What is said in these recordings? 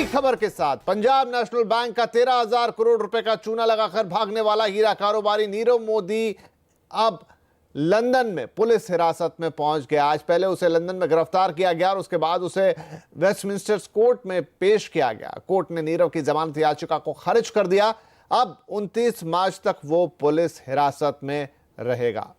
खबर के साथ पंजाब नेशनल बैंक का 13,000 करोड़ रुपए का चूना लगाकर भागने वाला हीरा कारोबारी नीरव मोदी अब लंदन में पुलिस हिरासत में पहुंच गया। आज पहले उसे लंदन में गिरफ्तार किया गया और उसके बाद उसे वेस्टमिंस्टर कोर्ट में पेश किया गया। कोर्ट ने नीरव की जमानत याचिका को खारिज कर दिया। अब 29 मार्च तक वो पुलिस हिरासत में रहेगा।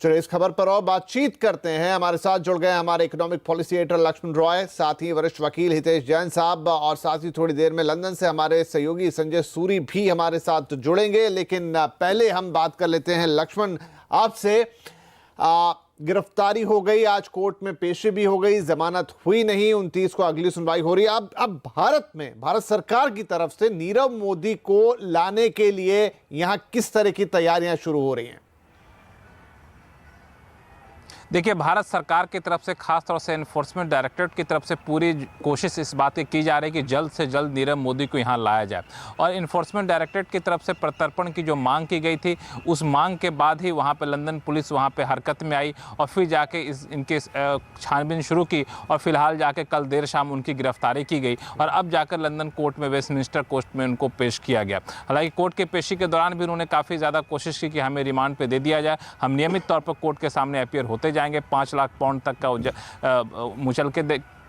चलिए इस खबर पर और बातचीत करते हैं। हमारे साथ जुड़ गए हमारे economic policy editor Lakshman Roy, साथ ही वरिष्ठ वकील हितेश जैन साहब, और साथ ही थोड़ी देर में लंदन से हमारे सहयोगी संजय सूरी भी हमारे साथ जुड़ेंगे। लेकिन पहले हम बात कर लेते हैं लक्ष्मण आपसे। गिरफ्तारी हो गई, आज कोर्ट में पेशी भी हो गई, जमानत हुई नहीं, 29 को अगली सुनवाई हो रही है। अब भारत सरकार की तरफ से नीरव मोदी को लाने के लिए यहां किस तरह की तैयारियां शुरू हो रही हैं? देखिए, भारत सरकार की तरफ से खास तौर से एनफोर्समेंट डायरेक्टरेट की तरफ से पूरी कोशिश इस बात की जा रही है कि जल्द से जल्द नीरव मोदी को यहाँ लाया जाए। और एनफोर्समेंट डायरेक्टरेट की तरफ से प्रत्यर्पण की जो मांग की गई थी, उस मांग के बाद ही वहाँ पे लंदन पुलिस वहाँ पे हरकत में आई और फिर जाके इनके छानबीन शुरू की और फिलहाल जाके कल देर शाम उनकी गिरफ्तारी की गई और अब जाकर लंदन कोर्ट में, वेस्टमिंस्टर कोर्ट में उनको पेश किया गया। हालांकि कोर्ट की पेशी के दौरान भी उन्होंने काफ़ी ज़्यादा कोशिश की कि हमें रिमांड पर दे दिया जाए, हम नियमित तौर पर कोर्ट के सामने अपीयर होते जाएंगे, 5 लाख पाउंड तक का मुचल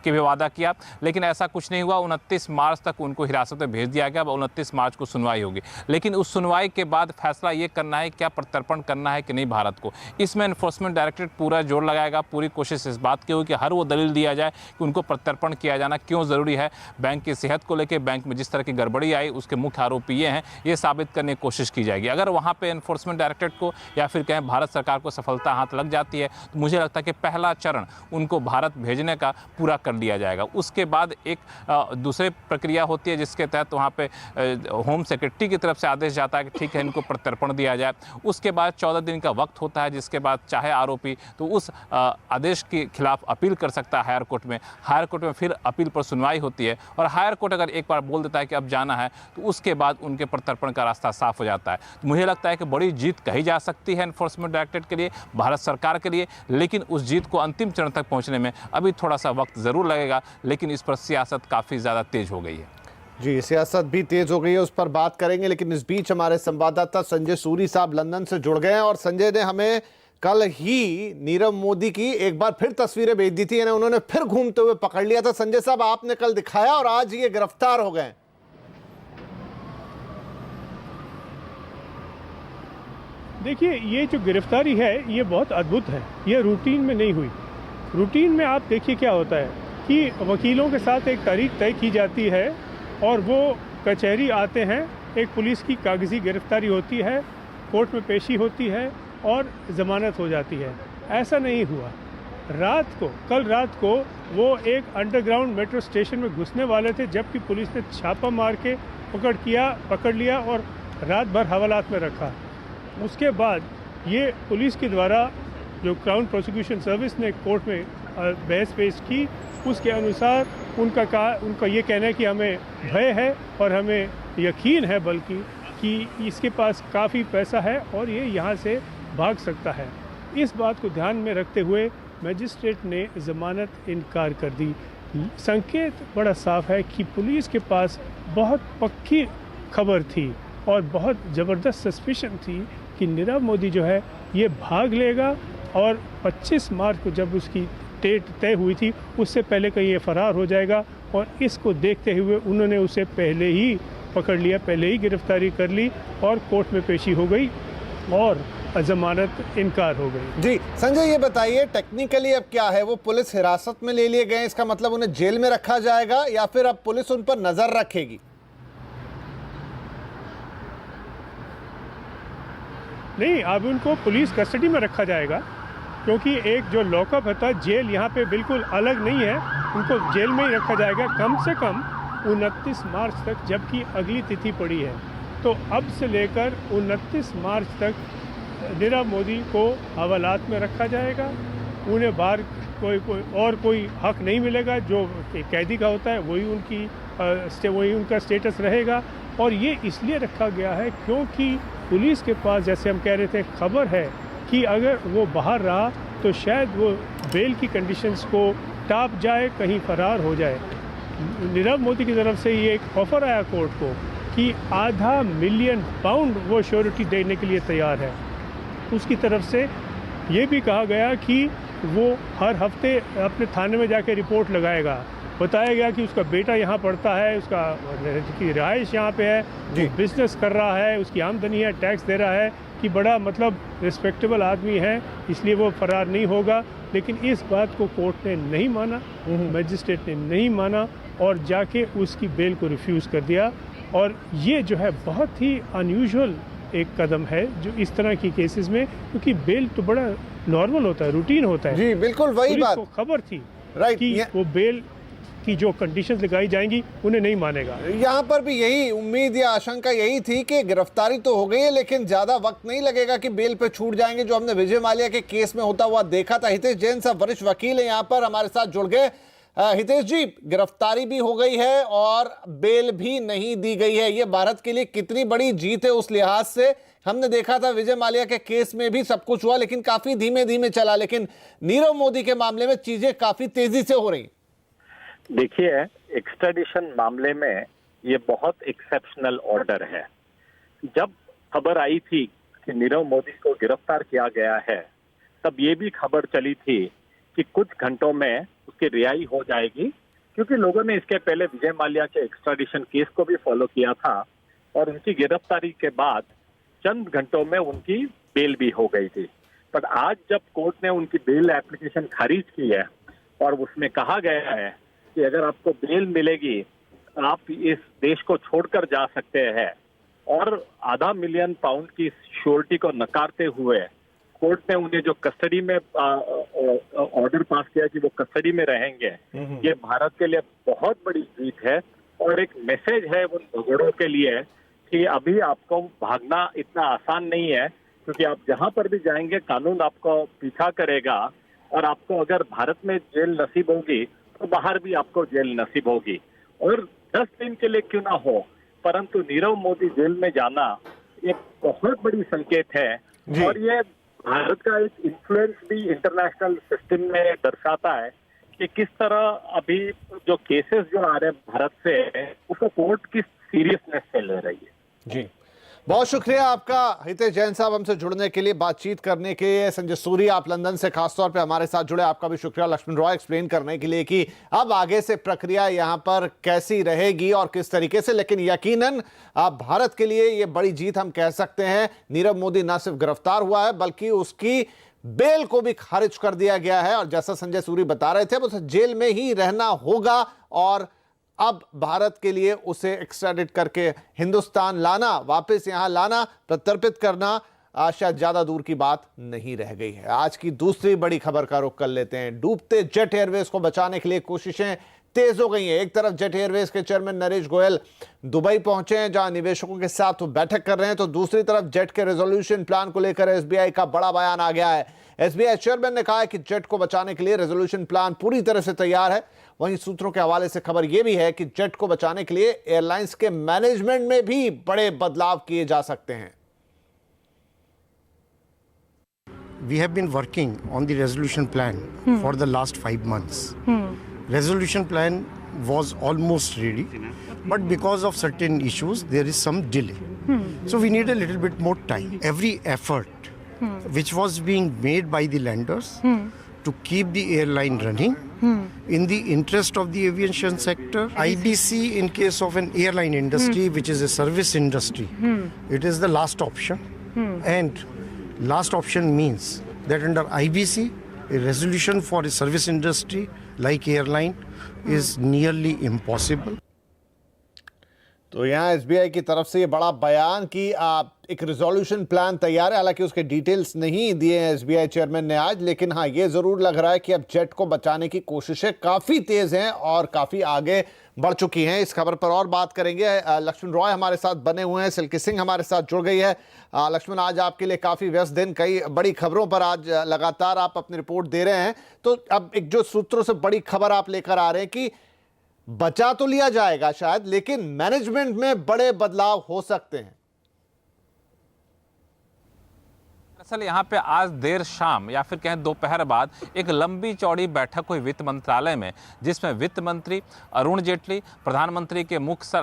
के भी वादा किया, लेकिन ऐसा कुछ नहीं हुआ। 29 मार्च तक उनको हिरासत में भेज दिया गया। अब 29 मार्च को सुनवाई होगी, लेकिन उस सुनवाई के बाद फैसला ये करना है क्या प्रत्यर्पण करना है कि नहीं भारत को। इसमें एनफोर्समेंट डायरेक्टरेट पूरा जोर लगाएगा, पूरी कोशिश इस बात की होगी कि हर वो दलील दिया जाए कि उनको प्रत्यर्पण किया जाना क्यों ज़रूरी है। बैंक की सेहत को लेकर बैंक में जिस तरह की गड़बड़ी आई, उसके मुख्य आरोपी ये हैं, ये साबित करने की कोशिश की जाएगी। अगर वहाँ पर एनफोर्समेंट डायरेक्टरेट को या फिर कहें भारत सरकार को सफलता हाथ लग जाती है, तो मुझे लगता है कि पहला चरण उनको भारत भेजने का पूरा कर लिया जाएगा। उसके बाद एक दूसरी प्रक्रिया होती है जिसके तहत वहाँ पे होम सेक्रेटरी की तरफ से आदेश जाता है कि ठीक है इनको प्रत्यर्पण दिया जाए। उसके बाद 14 दिन का वक्त होता है, जिसके बाद चाहे आरोपी तो उस आदेश के खिलाफ अपील कर सकता है हायर कोर्ट में। हायर कोर्ट में फिर अपील पर सुनवाई होती है और हायर कोर्ट अगर एक बार बोल देता है कि अब जाना है, तो उसके बाद उनके प्रत्यर्पण का रास्ता साफ हो जाता है। तो मुझे लगता है कि बड़ी जीत कही जा सकती है एनफोर्समेंट डायरेक्टरेट के लिए, भारत सरकार के लिए, लेकिन उस जीत को अंतिम चरण तक पहुँचने में अभी थोड़ा सा वक्त ज़रूर लगेगा। लेकिन इस पर सियासत काफ़ी ज़्यादा तेज हो गई है। जी, सियासत भी तेज हो गई है, उस पर बात करेंगे। लेकिन इस बीच हमारे संवाददाता संजय सूरी साहब लंदन से जुड़ गए हैं और संजय ने हमें कल ही नीरव मोदी की एक बार फिर तस्वीरें भेज दी थी, यानी उन्होंने फिर घूमते हुए पकड़ लिया था। संजय साहब, आपने कल दिखाया और आज ये गिरफ्तार हो गए। देखिए, ये जो गिरफ्तारी है ये बहुत अद्भुत है, ये रूटीन में नहीं हुई। रूटीन में आप देखिए क्या होता है कि वकीलों के साथ एक तारीख तय की जाती है और वो कचहरी आते हैं, एक पुलिस की कागजी गिरफ्तारी होती है, कोर्ट में पेशी होती है और ज़मानत हो जाती है। ऐसा नहीं हुआ। कल रात को वो एक अंडरग्राउंड मेट्रो स्टेशन में घुसने वाले थे, जबकि पुलिस ने छापा मार के पकड़ लिया और रात भर हवालात में रखा। उसके बाद ये पुलिस के द्वारा जो क्राउन प्रोसिक्यूशन सर्विस ने कोर्ट में बहस पेश की, उसके अनुसार उनका ये कहना है कि हमें भय है और हमें यकीन है बल्कि कि इसके पास काफ़ी पैसा है और ये यहाँ से भाग सकता है। इस बात को ध्यान में रखते हुए मजिस्ट्रेट ने ज़मानत इनकार कर दी। संकेत बड़ा साफ है कि पुलिस के पास बहुत पक्की खबर थी और बहुत ज़बरदस्त सस्पिशन थी कि नीरव मोदी जो है ये भाग लेगा और 25 मार्च को जब उसकी डेट तय हुई थी, उससे पहले कहीं ये फरार हो जाएगा। और इसको देखते हुए उन्होंने उसे पहले ही पकड़ लिया, पहले ही गिरफ्तारी कर ली और कोर्ट में पेशी हो गई और जमानत इनकार हो गई। जी संजय, ये बताइए टेक्निकली अब क्या है, वो पुलिस हिरासत में ले लिए गए, इसका मतलब उन्हें जेल में रखा जाएगा या फिर अब पुलिस उन पर नजर रखेगी? नहीं, अब उनको पुलिस कस्टडी में रखा जाएगा, क्योंकि एक जो लॉकअप होता है, जेल यहाँ पे बिल्कुल अलग नहीं है, उनको जेल में ही रखा जाएगा कम से कम 29 मार्च तक, जबकि अगली तिथि पड़ी है। तो अब से लेकर 29 मार्च तक नीरव मोदी को हवालात में रखा जाएगा। उन्हें बाहर कोई हक नहीं मिलेगा, जो कैदी का होता है वही उनका स्टेटस रहेगा। और ये इसलिए रखा गया है क्योंकि पुलिस के पास, जैसे हम कह रहे थे, खबर है कि अगर वो बाहर रहा तो शायद वो बेल की कंडीशंस को टाप जाए, कहीं फरार हो जाए। नीरव मोदी की तरफ से ये एक ऑफर आया कोर्ट को कि £500 मिलियन वो श्योरिटी देने के लिए तैयार है। उसकी तरफ से ये भी कहा गया कि वो हर हफ्ते अपने थाने में जाके रिपोर्ट लगाएगा। बताया गया कि उसका बेटा यहाँ पढ़ता है, उसका की रिहाइश यहाँ पे है, वो बिजनेस कर रहा है, उसकी आमदनी है, टैक्स दे रहा है, कि बड़ा मतलब रिस्पेक्टेबल आदमी है, इसलिए वो फरार नहीं होगा। लेकिन इस बात को कोर्ट ने नहीं माना, मजिस्ट्रेट ने नहीं माना और जाके उसकी बेल को रिफ्यूज़ कर दिया। और ये जो है बहुत ही अनयूजुअल एक कदम है जो इस तरह की केसेस में, क्योंकि बेल तो बड़ा नॉर्मल होता है, रूटीन होता है। जी बिल्कुल वही बात, को खबर थी राइट, कि वो बेल की जो कंडीशंस लगाई जाएंगी उन्हें नहीं मानेगा। यहाँ पर भी यही उम्मीद या आशंका यही थी कि गिरफ्तारी तो हो गई है लेकिन ज्यादा वक्त नहीं लगेगा कि बेल पे छूट जाएंगे, जो हमने विजय माल्या के केस में होता हुआ देखा था। हितेश जैन साहब वरिष्ठ वकील है, यहाँ पर हमारे साथ जुड़ गए। हितेश जी, गिरफ्तारी भी हो गई है और बेल भी नहीं दी गई है, ये भारत के लिए कितनी बड़ी जीत है उस लिहाज से? हमने देखा था विजय माल्या के केस में भी सब कुछ हुआ लेकिन काफी धीमे धीमे चला, लेकिन नीरव मोदी के मामले में चीजें काफी तेजी से हो रही। देखिए, एक्स्ट्राडिशन मामले में ये बहुत एक्सेप्शनल ऑर्डर है। जब खबर आई थी कि नीरव मोदी को गिरफ्तार किया गया है, तब ये भी खबर चली थी कि कुछ घंटों में उसकी रिहाई हो जाएगी, क्योंकि लोगों ने इसके पहले विजय माल्या के एक्स्ट्राडिशन केस को भी फॉलो किया था और उनकी गिरफ्तारी के बाद चंद घंटों में उनकी बेल भी हो गई थी। पर आज जब कोर्ट ने उनकी बेल एप्लीकेशन खारिज की है और उसमें कहा गया है कि अगर आपको बेल मिलेगी आप इस देश को छोड़कर जा सकते हैं, और £500 मिलियन की श्योरिटी को नकारते हुए कोर्ट ने उन्हें जो कस्टडी में ऑर्डर पास किया कि वो कस्टडी में रहेंगे, ये भारत के लिए बहुत बड़ी जीत है और एक मैसेज है उन भगोड़ों के लिए कि अभी आपको भागना इतना आसान नहीं है, क्योंकि आप जहां पर भी जाएंगे कानून आपको पीछा करेगा और आपको अगर भारत में जेल नसीब होगी तो बाहर भी आपको जेल नसीब होगी। और 10 दिन के लिए क्यों ना हो, परंतु नीरव मोदी जेल में जाना एक बहुत बड़ी संकेत है और ये भारत का एक इन्फ्लुएंस भी इंटरनेशनल सिस्टम में दर्शाता है कि किस तरह अभी जो केसेस जो आ रहे हैं भारत से, उसको कोर्ट किस सीरियसनेस से ले रही है। जी बहुत शुक्रिया आपका हितेश जैन साहब, हमसे जुड़ने के लिए, बातचीत करने के लिए। संजय सूरी, आप लंदन से खासतौर पे हमारे साथ जुड़े, आपका भी शुक्रिया। लक्ष्मण रॉय, एक्सप्लेन करने के लिए कि अब आगे से प्रक्रिया यहाँ पर कैसी रहेगी और किस तरीके से। लेकिन यकीनन अब भारत के लिए ये बड़ी जीत हम कह सकते हैं। नीरव मोदी न सिर्फ गिरफ्तार हुआ है बल्कि उसकी बेल को भी खारिज कर दिया गया है और जैसा संजय सूरी बता रहे थे उसे जेल में ही रहना होगा और अब भारत के लिए उसे एक्स्ट्राडिट करके हिंदुस्तान लाना, वापस यहां लाना, प्रत्यर्पित करना शायद ज्यादा दूर की बात नहीं रह गई है। आज की दूसरी बड़ी खबर का रुख कर लेते हैं। डूबते जेट एयरवेज को बचाने के लिए कोशिशें तेज हो गई हैं। एक तरफ जेट एयरवेज के चेयरमैन नरेश गोयल दुबई पहुंचे हैं जहां निवेशकों के साथ वो बैठक कर रहे हैं, तो दूसरी तरफ जेट के रेजोल्यूशन प्लान को लेकर एसबीआई का बड़ा बयान आ गया है। एसबीआई चेयरमैन ने कहा है कि जेट को बचाने के लिए रेजोल्यूशन प्लान पूरी तरह से तैयार है। वहीं सूत्रों के हवाले से खबर यह भी है कि जेट को बचाने के लिए एयरलाइंस के मैनेजमेंट में भी बड़े बदलाव किए जा सकते हैं। We have been working on the resolution plan for the last 5 months. Resolution plan was almost ready, but because of certain issues, there is some delay. So we need a little bit more time. Every effort which was being made by the lenders to keep the airline running in the interest of the aviation sector. IBC, in case of an airline industry, which is a service industry, it is the last option. And last option means that under IBC, a resolution for a service industry like airline is nearly impossible. तो यहाँ SBI की तरफ से ये बड़ा बयान कि एक रिजोल्यूशन प्लान तैयार है, हालांकि उसके डिटेल्स नहीं दिए हैं एसबीआई चेयरमैन ने आज, लेकिन हाँ ये जरूर लग रहा है कि अब जेट को बचाने की कोशिशें काफी तेज हैं और काफी आगे बढ़ चुकी हैं। इस खबर पर और बात करेंगे। लक्ष्मण रॉय हमारे साथ बने हुए हैं, सिल्की सिंह हमारे साथ जुड़ गई है। लक्ष्मण, आज आपके लिए काफी व्यस्त दिन, कई बड़ी खबरों पर आज लगातार आप अपनी रिपोर्ट दे रहे हैं, तो अब एक जो सूत्रों से बड़ी खबर आप लेकर आ रहे हैं कि बचा तो लिया जाएगा शायद, लेकिन मैनेजमेंट में बड़े बदलाव हो सकते हैं। दरअसल यहाँ पे आज देर शाम या फिर कहें दोपहर बाद एक लंबी चौड़ी बैठक हुई वित्त मंत्रालय में, जिसमें वित्त मंत्री अरुण जेटली, प्रधानमंत्री के मुख्य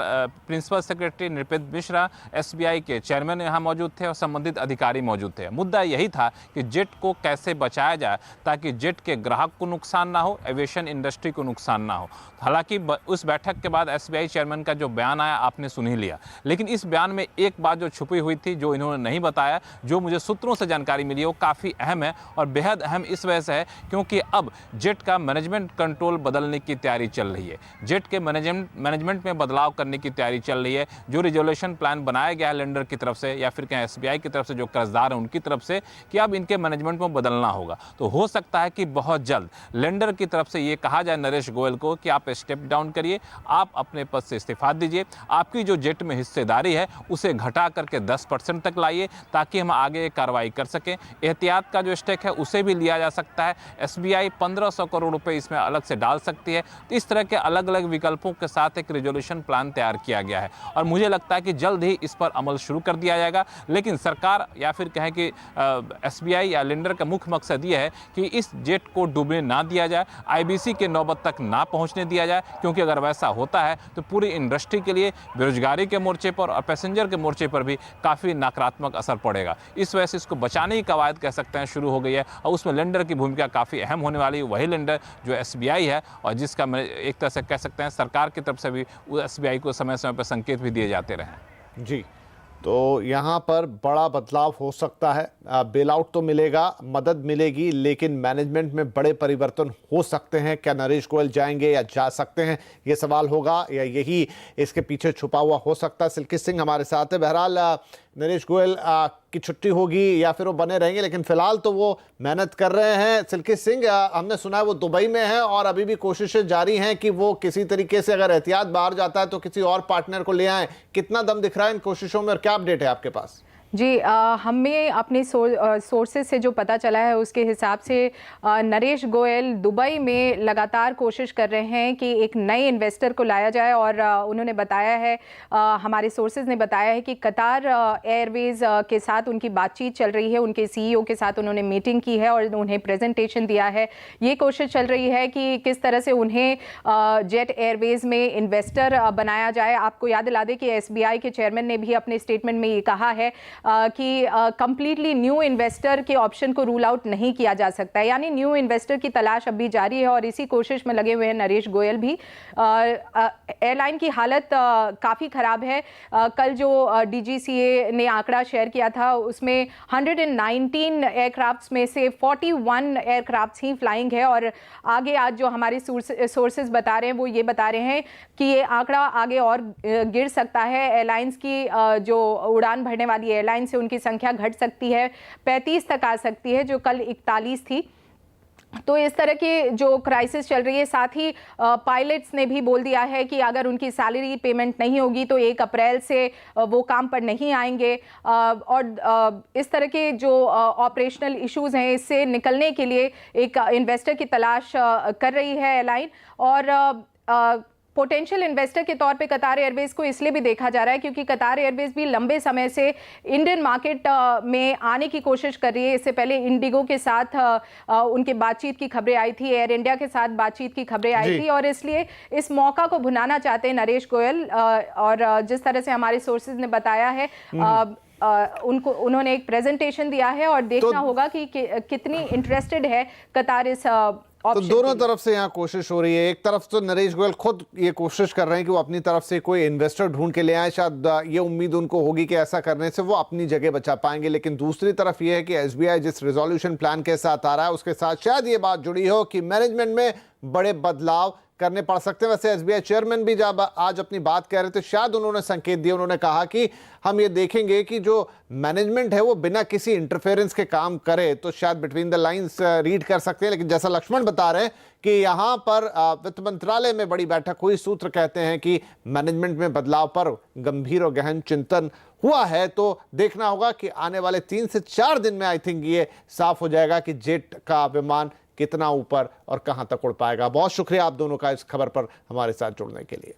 principal secretary Nripendra Mishra, SBI के चेयरमैन यहाँ मौजूद थे और संबंधित अधिकारी मौजूद थे। मुद्दा यही था कि जेट को कैसे बचाया जाए ताकि जेट के ग्राहक को नुकसान ना हो, एविएशन इंडस्ट्री को नुकसान ना हो। हालांकि उस बैठक के बाद एसबीआई चेयरमैन का जो बयान आया आपने सुन ही लिया, लेकिन इस बयान में एक बात जो छुपी हुई थी, जो इन्होंने नहीं बताया, जो मुझे सूत्रों से जानकारी मिली, वो काफ़ी अहम है और बेहद अहम इस वजह से है क्योंकि अब जेट का मैनेजमेंट कंट्रोल बदलने की तैयारी चल रही है। जेट के मैनेजमेंट में बदलाव करने की तैयारी चल रही है। जो रिजोल्यूशन प्लान बनाया गया है लेंडर की तरफ से या फिर कहें एसबीआई की तरफ से, जो कर्जदार हैं उनकी तरफ से, कि अब इनके मैनेजमेंट में बदलना होगा। तो हो सकता है कि बहुत जल्द लेंडर की तरफ से ये कहा जाए नरेश गोयल को कि आप स्टेप डाउन करिए, आप अपने पद से इस्तीफा दीजिए, आपकी जो जेट में हिस्सेदारी है उसे घटा करके 10% तक लाइए ताकि हम आगे कार्रवाई कर सकें। एहतियात का जो स्टेक है उसे भी लिया जा सकता है। एसबीआई 1500 करोड़ रुपए इसमें अलग से डाल सकती है। तो इस तरह के अलग अलग विकल्पों के साथ एक रिजोल्यूशन प्लान तैयार किया गया है और मुझे लगता है कि जल्द ही इस पर अमल शुरू कर दिया जाएगा। लेकिन सरकार या फिर कहें कि एसबीआई या लेंडर का मुख्य मकसद ये है कि इस जेट को डूबने ना दिया जाए, आईबीसी के नौबत तक ना पहुंचने दिया जाए, क्योंकि अगर वैसा होता है तो पूरी इंडस्ट्री के लिए बेरोजगारी के मोर्चे पर और पैसेंजर के मोर्चे पर भी काफ़ी नकारात्मक असर पड़ेगा। इस वजह से इसको बचाने की कवायद कह सकते हैं शुरू हो गई है और उसमें लेंडर की भूमिका काफ़ी अहम होने वाली है। वही लेंडर जो एसबीआई है और जिसका एक तरह से कह सकते हैं सरकार की तरफ से भी एसबीआई को समय समय पर संकेत भी दिए जाते रहे। जी, तो यहाँ पर बड़ा बदलाव हो सकता है। बेल आउट तो मिलेगा, मदद मिलेगी, लेकिन मैनेजमेंट में बड़े परिवर्तन हो सकते हैं। क्या नरेश गोयल जाएंगे या जा सकते हैं, ये सवाल होगा, या यही इसके पीछे छुपा हुआ हो सकता है। सिल्की सिंह हमारे साथ है। बहरहाल नरेश गोयल की छुट्टी होगी या फिर वो बने रहेंगे, लेकिन फिलहाल तो वो मेहनत कर रहे हैं। सिल्की सिंह, हमने सुना है वो दुबई में है और अभी भी कोशिशें जारी हैं कि वो किसी तरीके से अगर एहतियात बाहर जाता है तो किसी और पार्टनर को ले आए। कितना दम दिख रहा है इन कोशिशों में और क्या अपडेट है आपके पास? जी, हमें अपने सोर्सेज से जो पता चला है उसके हिसाब से नरेश गोयल दुबई में लगातार कोशिश कर रहे हैं कि एक नए इन्वेस्टर को लाया जाए और उन्होंने बताया है, हमारे सोर्सेज ने बताया है कि कतार एयरवेज के साथ उनकी बातचीत चल रही है। उनके सीईओ के साथ उन्होंने मीटिंग की है और उन्हें प्रेजेंटेशन दिया है। ये कोशिश चल रही है कि किस तरह से उन्हें जेट एयरवेज में इन्वेस्टर बनाया जाए। आपको याद दिला दें कि एसबीआई के चेयरमैन ने भी अपने स्टेटमेंट में ये कहा है कि कंप्लीटली न्यू इन्वेस्टर के ऑप्शन को रूल आउट नहीं किया जा सकता है, यानी न्यू इन्वेस्टर की तलाश अभी जारी है और इसी कोशिश में लगे हुए हैं नरेश गोयल भी। एयरलाइन की हालत काफ़ी ख़राब है। कल जो डीजीसीए ने आंकड़ा शेयर किया था उसमें 119 एयरक्राफ्ट्स में से 41 एयरक्राफ्ट्स ही फ्लाइंग है और आगे आज जो हमारे सोर्सेज बता रहे हैं वो ये बता रहे हैं कि ये आंकड़ा आगे और गिर सकता है। एयरलाइंस की जो उड़ान भरने वाली एयरलाइन से उनकी संख्या घट सकती है, 35 तक आ सकती है, जो कल 41 थी। तो इस तरह की जो क्राइसिस चल रही है, साथ ही पायलट्स ने भी बोल दिया है कि अगर उनकी सैलरी पेमेंट नहीं होगी तो 1 अप्रैल से वो काम पर नहीं आएंगे और इस तरह के जो ऑपरेशनल इश्यूज हैं इससे निकलने के लिए एक इन्वेस्टर की तलाश कर रही है एयरलाइन। और पोटेंशियल इन्वेस्टर के तौर पे कतार एयरवेज को इसलिए भी देखा जा रहा है क्योंकि कतार एयरवेज भी लंबे समय से इंडियन मार्केट में आने की कोशिश कर रही है। इससे पहले इंडिगो के साथ उनके बातचीत की खबरें आई थी, एयर इंडिया के साथ बातचीत की खबरें आई थी और इसलिए इस मौका को भुनाना चाहते हैं नरेश गोयल। और जिस तरह से हमारे सोर्सेज ने बताया है उन्होंने एक प्रेजेंटेशन दिया है और देखना होगा कि कितनी इंटरेस्टेड है कतार इस तो दोनों तरफ से यहाँ कोशिश हो रही है। एक तरफ तो नरेश गोयल खुद ये कोशिश कर रहे हैं कि वो अपनी तरफ से कोई इन्वेस्टर ढूंढ के ले आए, शायद ये उम्मीद उनको होगी कि ऐसा करने से वो अपनी जगह बचा पाएंगे। लेकिन दूसरी तरफ ये है कि एसबीआई जिस रिजोल्यूशन प्लान के साथ आ रहा है उसके साथ शायद ये बात जुड़ी हो कि मैनेजमेंट में बड़े बदलाव करने पड़ सकते हैं। वैसे एसबीआई चेयरमैन भी जब आज अपनी बात कह रहे थे शायद उन्होंने संकेत दिए, उन्होंने कहा कि हम ये देखेंगे कि जो मैनेजमेंट है वो बिना किसी इंटरफेरेंस के काम करे, तो शायद बिटवीन द लाइंस रीड कर सकते हैं। लेकिन जैसा लक्ष्मण बता रहे हैं कि यहाँ पर वित्त मंत्रालय में बड़ी बैठक हुई, सूत्र कहते हैं कि मैनेजमेंट में बदलाव पर गंभीर और गहन चिंतन हुआ है। तो देखना होगा कि आने वाले 3 से 4 दिन में आई थिंक ये साफ हो जाएगा कि जेट का विमान कितना ऊपर और कहां तक उड़ पाएगा। बहुत शुक्रिया आप दोनों का इस खबर पर हमारे साथ जुड़ने के लिए।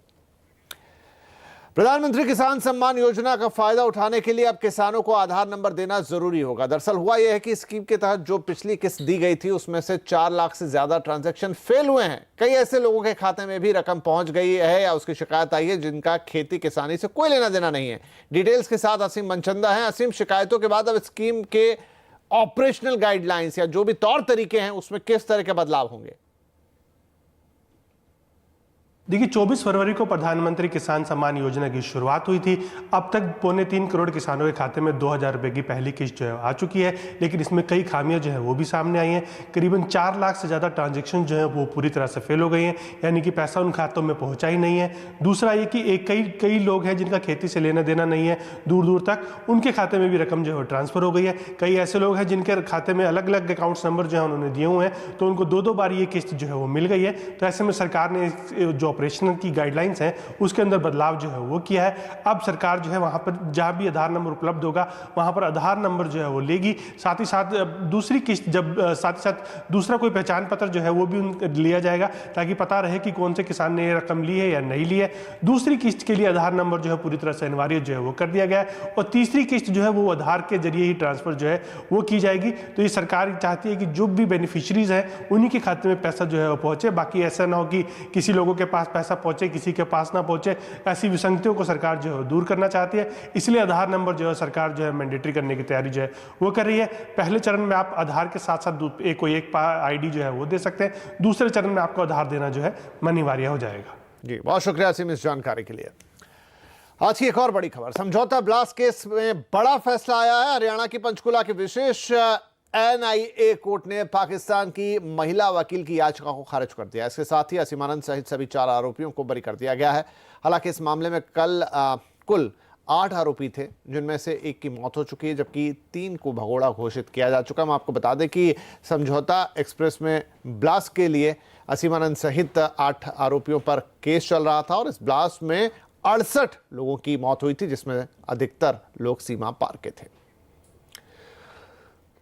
प्रधानमंत्री किसान सम्मान योजना का फायदा उठाने के लिए अब किसानों को आधार नंबर देना जरूरी होगा। दरअसल हुआ यह है कि स्कीम के तहत जो पिछली किस्त दी गई थी उसमें से 4 लाख से ज्यादा ट्रांजैक्शन फेल हुए हैं। कई ऐसे लोगों के खाते में भी रकम पहुंच गई है या उसकी शिकायत आई है जिनका खेती किसानी से कोई लेना देना नहीं है। डिटेल्स के साथ असीम मनचंदा है। असीम, शिकायतों के बाद अब स्कीम के ऑपरेशनल गाइडलाइंस या जो भी तौर तरीके हैं उसमें किस तरह के बदलाव होंगे? देखिए, 24 फरवरी को प्रधानमंत्री किसान सम्मान योजना की शुरुआत हुई थी। अब तक 2.25 करोड़ किसानों के खाते में 2000 रुपये की पहली किस्त जो है आ चुकी है, लेकिन इसमें कई खामियां जो है वो भी सामने आई हैं। करीबन 4 लाख से ज़्यादा ट्रांजैक्शन जो है वो पूरी तरह से फेल हो गई हैं, यानी कि पैसा उन खातों में पहुंचा ही नहीं है। दूसरा ये कि कई लोग हैं जिनका खेती से लेना देना नहीं है दूर दूर तक, उनके खाते में भी रकम जो है ट्रांसफ़र हो गई है। कई ऐसे लोग हैं जिनके खाते में अलग अलग अकाउंट्स नंबर जो है उन्होंने दिए हुए हैं, तो उनको 2-2 बार ये किस्त जो है वो मिल गई है। तो ऐसे में सरकार ने जो ऑपरेशनल की गाइडलाइंस हैं उसके अंदर बदलाव जो है वो किया है। अब सरकार जो है वहाँ पर जहाँ भी आधार नंबर उपलब्ध होगा वहाँ पर आधार नंबर जो है वो लेगी। साथ ही साथ दूसरी किस्त साथ ही साथ दूसरा कोई पहचान पत्र जो है वो भी लिया जाएगा, ताकि पता रहे कि कौन से किसान ने ये रकम ली है या नहीं ली है। दूसरी किस्त के लिए आधार नंबर जो है पूरी तरह से अनिवार्य जो है वो कर दिया गया है, और तीसरी किस्त जो है वो आधार के जरिए ही ट्रांसफर जो है वो की जाएगी। तो ये सरकार चाहती है कि जो भी बेनिफिशरीज हैं उन्हीं के खाते में पैसा जो है वो पहुंचे। बाकी ऐसा ना हो कि किसी लोगों के पास पैसा पहुंचे, किसी के पास ना पहुंचे। ऐसी विसंगतियों को सरकार जो है दूर करना चाहती है, इसलिए आधार नंबर जो है सरकार जो है मैंडेटरी करने की तैयारी जो है वो कर रही है। पहले चरण में आप आधार के साथ साथ कोई एक आईडी जो है वो दे सकते हैं, दूसरे चरण में आपको आधार देना जो है अनिवार्य हो जाएगा। जी, बहुत शुक्रिया असीम इस जानकारी के लिए। आज की एक और बड़ी खबर, समझौता ब्लास्ट केस में बड़ा फैसला आया है। हरियाणा की पंचकुला की विशेष NIA कोर्ट ने पाकिस्तान की महिला वकील की याचिका को खारिज कर दिया। इसके साथ ही असीमानंद सहित सभी 4 आरोपियों को बरी कर दिया गया है। हालांकि इस मामले में कुल 8 आरोपी थे, जिनमें से 1 की मौत हो चुकी है, जबकि 3 को भगोड़ा घोषित किया जा चुका है। हम आपको बता दें कि समझौता एक्सप्रेस में ब्लास्ट के लिए असीमानंद सहित 8 आरोपियों पर केस चल रहा था और इस ब्लास्ट में 68 लोगों की मौत हुई थी, जिसमें अधिकतर लोग सीमा पार के थे।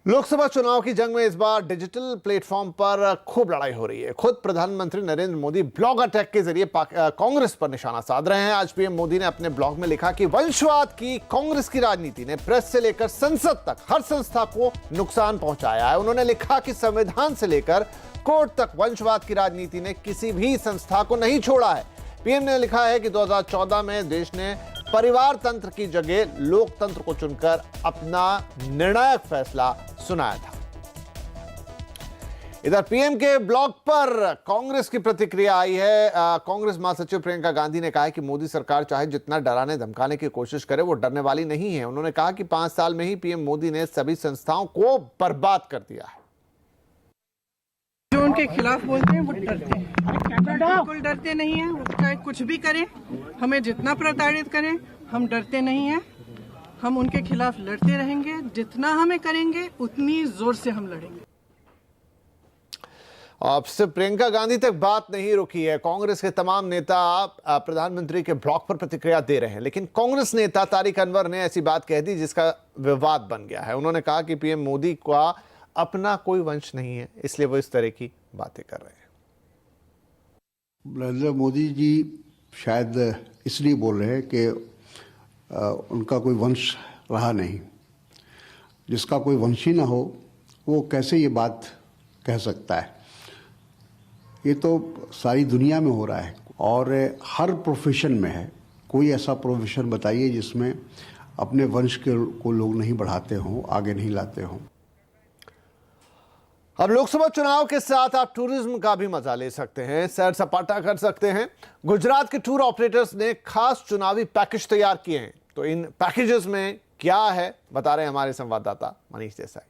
लोकसभा चुनाव की जंग में इस बार डिजिटल प्लेटफॉर्म पर खूब लड़ाई हो रही है। खुद प्रधानमंत्री नरेंद्र मोदी ब्लॉग अटैक के जरिए कांग्रेस पर निशाना साध रहे हैं। आज पीएम मोदी ने अपने ब्लॉग में लिखा कि वंशवाद की कांग्रेस की राजनीति ने प्रेस से लेकर संसद तक हर संस्था को नुकसान पहुंचाया है। उन्होंने लिखा कि संविधान से लेकर कोर्ट तक वंशवाद की राजनीति ने किसी भी संस्था को नहीं छोड़ा है। पीएम ने लिखा है कि 2014 में देश ने परिवार तंत्र की जगह लोकतंत्र को चुनकर अपना निर्णायक फैसला सुनाया था। इधर पीएम के ब्लॉग पर कांग्रेस की प्रतिक्रिया आई है। कांग्रेस महासचिव प्रियंका गांधी ने कहा है कि मोदी सरकार चाहे जितना डराने धमकाने की कोशिश करे, वो डरने वाली नहीं है। उन्होंने कहा कि 5 साल में ही पीएम मोदी ने सभी संस्थाओं को बर्बाद कर दिया है। जो उनके खिलाफ बोलते हैं वो डरते हैं, बिल्कुल डरते नहीं हैं। वो चाहे कुछ भी करें, हमें जितना प्रताड़ित करें, हम डरते नहीं हैं। हम उनके खिलाफ लड़ते रहेंगे। जितना हमें करेंगे उतनी जोर से हम लड़ेंगे। अब से प्रियंका गांधी तक बात नहीं रुकी है। कांग्रेस के तमाम नेता प्रधानमंत्री के ब्लॉग पर प्रतिक्रिया दे रहे हैं, लेकिन कांग्रेस नेता तारिक अनवर ने ऐसी बात कह दी जिसका विवाद बन गया है। उन्होंने कहा कि पीएम मोदी का अपना कोई वंश नहीं है, इसलिए वो इस तरह की बातें कर रहे हैं। नरेंद्र मोदी जी शायद इसलिए बोल रहे हैं कि उनका कोई वंश रहा नहीं। जिसका कोई वंश ही ना हो वो कैसे ये बात कह सकता है? ये तो सारी दुनिया में हो रहा है और हर प्रोफेशन में है। कोई ऐसा प्रोफेशन बताइए जिसमें अपने वंश को लोग नहीं बढ़ाते हों, आगे नहीं लाते हों। अब लोकसभा चुनाव के साथ आप टूरिज्म का भी मजा ले सकते हैं, सैर सपाटा कर सकते हैं। गुजरात के टूर ऑपरेटर्स ने खास चुनावी पैकेज तैयार किए हैं। तो इन पैकेजेस में क्या है, बता रहे हैं हमारे संवाददाता मनीष देसाई।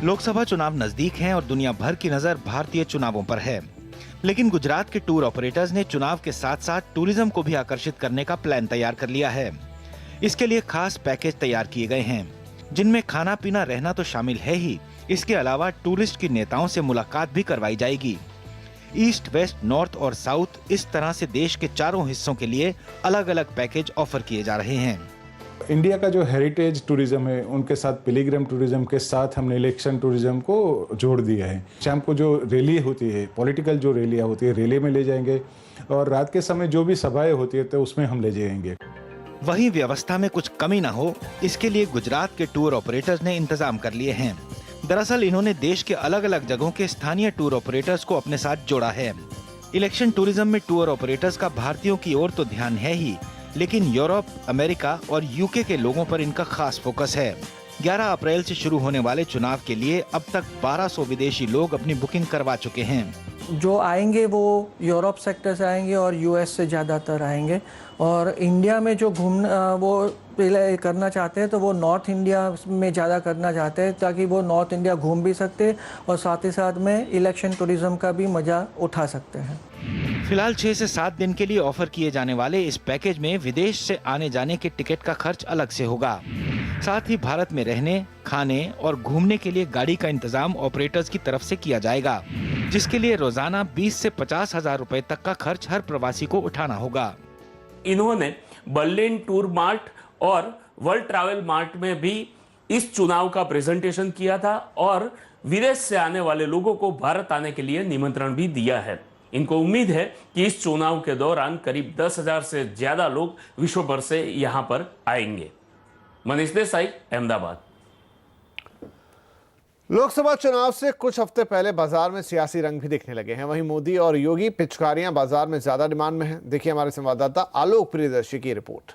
लोकसभा चुनाव नजदीक हैं और दुनिया भर की नजर भारतीय चुनावों पर है, लेकिन गुजरात के टूर ऑपरेटर्स ने चुनाव के साथ साथ टूरिज्म को भी आकर्षित करने का प्लान तैयार कर लिया है। इसके लिए खास पैकेज तैयार किए गए हैं, जिनमें खाना पीना रहना तो शामिल है ही, इसके अलावा टूरिस्ट की नेताओं से मुलाकात भी करवाई जाएगी। ईस्ट, वेस्ट, नॉर्थ और साउथ, इस तरह से देश के चारों हिस्सों के लिए अलग अलग पैकेज ऑफर किए जा रहे हैं। इंडिया का जो हेरिटेज टूरिज्म है, उनके साथ पिलग्रिम टूरिज्म के साथ हमने इलेक्शन टूरिज्म को जोड़ दिया है। शाम को जो रैली होती है, पॉलिटिकल जो रैलियाँ होती है, रैली में ले जाएंगे और रात के समय जो भी सभाएं होती है तो उसमें हम ले जाएंगे। वहीं व्यवस्था में कुछ कमी न हो, इसके लिए गुजरात के टूर ऑपरेटर्स ने इंतजाम कर लिए हैं। दरअसल इन्होंने देश के अलग अलग जगहों के स्थानीय टूर ऑपरेटर्स को अपने साथ जोड़ा है। इलेक्शन टूरिज्म में टूर ऑपरेटर्स का भारतीयों की ओर तो ध्यान है ही, लेकिन यूरोप, अमेरिका और यूके के लोगों पर इनका खास फोकस है। 11 अप्रैल से शुरू होने वाले चुनाव के लिए अब तक 1200 विदेशी लोग अपनी बुकिंग करवा चुके हैं। जो आएंगे वो यूरोप सेक्टर से आएंगे और यूएस से ज़्यादातर आएंगे, और इंडिया में जो वो पहले करना चाहते हैं तो वो नॉर्थ इंडिया में ज़्यादा करना चाहते हैं, ताकि वो नॉर्थ इंडिया घूम भी सकते और साथ ही साथ में इलेक्शन टूरिज्म का भी मज़ा उठा सकते हैं। फिलहाल 6 से 7 दिन के लिए ऑफर किए जाने वाले इस पैकेज में विदेश से आने जाने के टिकट का खर्च अलग से होगा। साथ ही भारत में रहने, खाने और घूमने के लिए गाड़ी का इंतजाम ऑपरेटर्स की तरफ से किया जाएगा, जिसके लिए रोजाना 20 से 50 हजार रुपए तक का खर्च हर प्रवासी को उठाना होगा। इन्होंने बर्लिन टूर मार्ट और वर्ल्ड ट्रैवल मार्ट में भी इस चुनाव का प्रेजेंटेशन किया था और विदेश से आने वाले लोगों को भारत आने के लिए निमंत्रण भी दिया है। इनको उम्मीद है कि इस चुनाव के दौरान करीब 10,000 से ज्यादा लोग विश्व भर से यहां पर आएंगे। मनीष देसाई, अहमदाबाद। लोकसभा चुनाव से कुछ हफ्ते पहले बाजार में सियासी रंग भी दिखने लगे हैं। वहीं मोदी और योगी पिचकारियां बाजार में ज्यादा डिमांड में हैं। देखिए हमारे संवाददाता आलोक प्रियदर्शी की रिपोर्ट।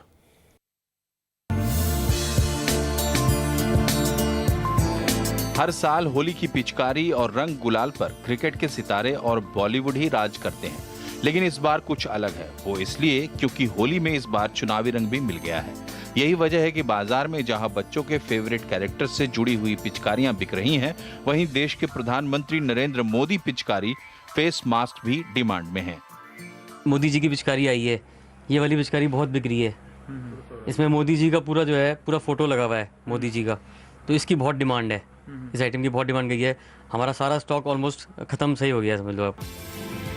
हर साल होली की पिचकारी और रंग गुलाल पर क्रिकेट के सितारे और बॉलीवुड ही राज करते हैं, लेकिन इस बार कुछ अलग है। वो इसलिए क्योंकि होली में इस बार चुनावी रंग भी मिल गया है। यही वजह है कि बाजार में जहां बच्चों के फेवरेट कैरेक्टर्स से जुड़ी हुई पिचकारियां बिक रही हैं, वहीं देश के प्रधानमंत्री नरेंद्र मोदी पिचकारी फेस मास्क भी डिमांड में है। मोदी जी की पिचकारी आई है, ये वाली पिचकारी बहुत बिक रही है। इसमें मोदी जी का पूरा फोटो लगा हुआ है मोदी जी का, तो इसकी बहुत डिमांड है। इस आइटम की बहुत डिमांड गई है। हमारा सारा स्टॉक ऑलमोस्ट खत्म सही हो गया समझ लो आप।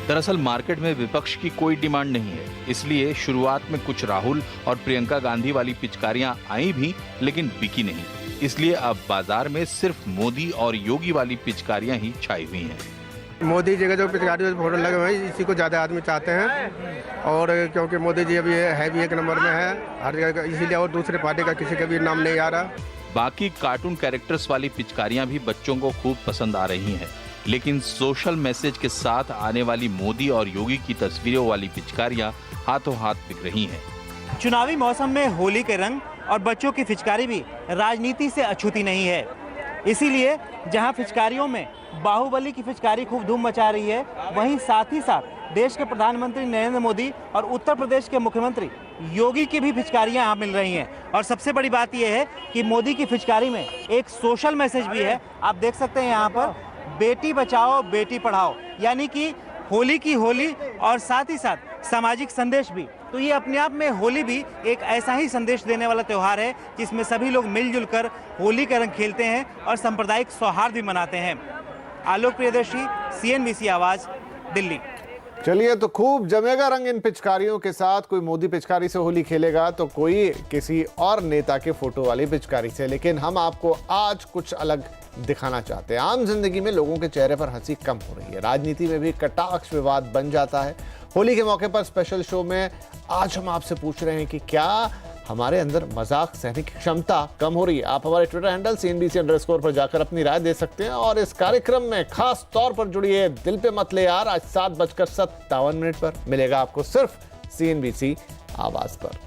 दरअसल मार्केट में विपक्ष की कोई डिमांड नहीं है, इसलिए शुरुआत में कुछ राहुल और प्रियंका गांधी वाली पिचकारियां आई भी, लेकिन बिकी नहीं। इसलिए अब बाजार में सिर्फ मोदी और योगी वाली पिचकारियां ही छाई हुई हैं। मोदी जी का जो पिचकारी फोटो लगे हुए हैं, इसी को ज़्यादा आदमी चाहते हैं, और क्योंकि मोदी जी अभी है भी एक नंबर में है हर जगह, इसीलिए और दूसरे पार्टी का किसी का भी नाम नहीं आ रहा। बाकी कार्टून कैरेक्टर्स वाली पिचकारियां भी बच्चों को खूब पसंद आ रही हैं, लेकिन सोशल मैसेज के साथ आने वाली मोदी और योगी की तस्वीरों वाली पिचकारियां हाथों हाथ बिक रही हैं। चुनावी मौसम में होली के रंग और बच्चों की पिचकारी भी राजनीति से अछूती नहीं है। इसीलिए जहां पिचकारियों में बाहुबली की पिचकारी खूब धूम मचा रही है, वहीं साथ ही साथ देश के प्रधानमंत्री नरेंद्र मोदी और उत्तर प्रदेश के मुख्यमंत्री योगी की भी पिचकारियां यहाँ मिल रही हैं। और सबसे बड़ी बात यह है कि मोदी की पिचकारी में एक सोशल मैसेज भी है। आप देख सकते हैं यहाँ पर बेटी बचाओ बेटी पढ़ाओ, यानी कि होली की होली और साथ ही साथ सामाजिक संदेश भी। तो ये अपने आप में होली भी एक ऐसा ही संदेश देने वाला त्यौहार है जिसमें सभी लोग मिलजुल कर होली का रंग खेलते हैं और सांप्रदायिक सौहार्द भी मनाते हैं। आलोक प्रियदर्शी, CNBC आवाज, दिल्ली। चलिए, तो खूब जमेगा रंग इन पिचकारियों के साथ। कोई मोदी पिचकारी से होली खेलेगा तो कोई किसी और नेता के फोटो वाली पिचकारी से। लेकिन हम आपको आज कुछ अलग दिखाना चाहते हैं। आम जिंदगी में लोगों के चेहरे पर हंसी कम हो रही है, राजनीति में भी कटाक्ष विवाद बन जाता है। होली के मौके पर स्पेशल शो में आज हम आपसे पूछ रहे हैं कि क्या हमारे अंदर मजाक सहने की क्षमता कम हो रही है। आप हमारे ट्विटर हैंडल CNBC_ पर जाकर अपनी राय दे सकते हैं। और इस कार्यक्रम में खास तौर पर जुड़िए दिल पे मत ले यार, आज 7:57 पर मिलेगा आपको सिर्फ CNBC आवाज पर।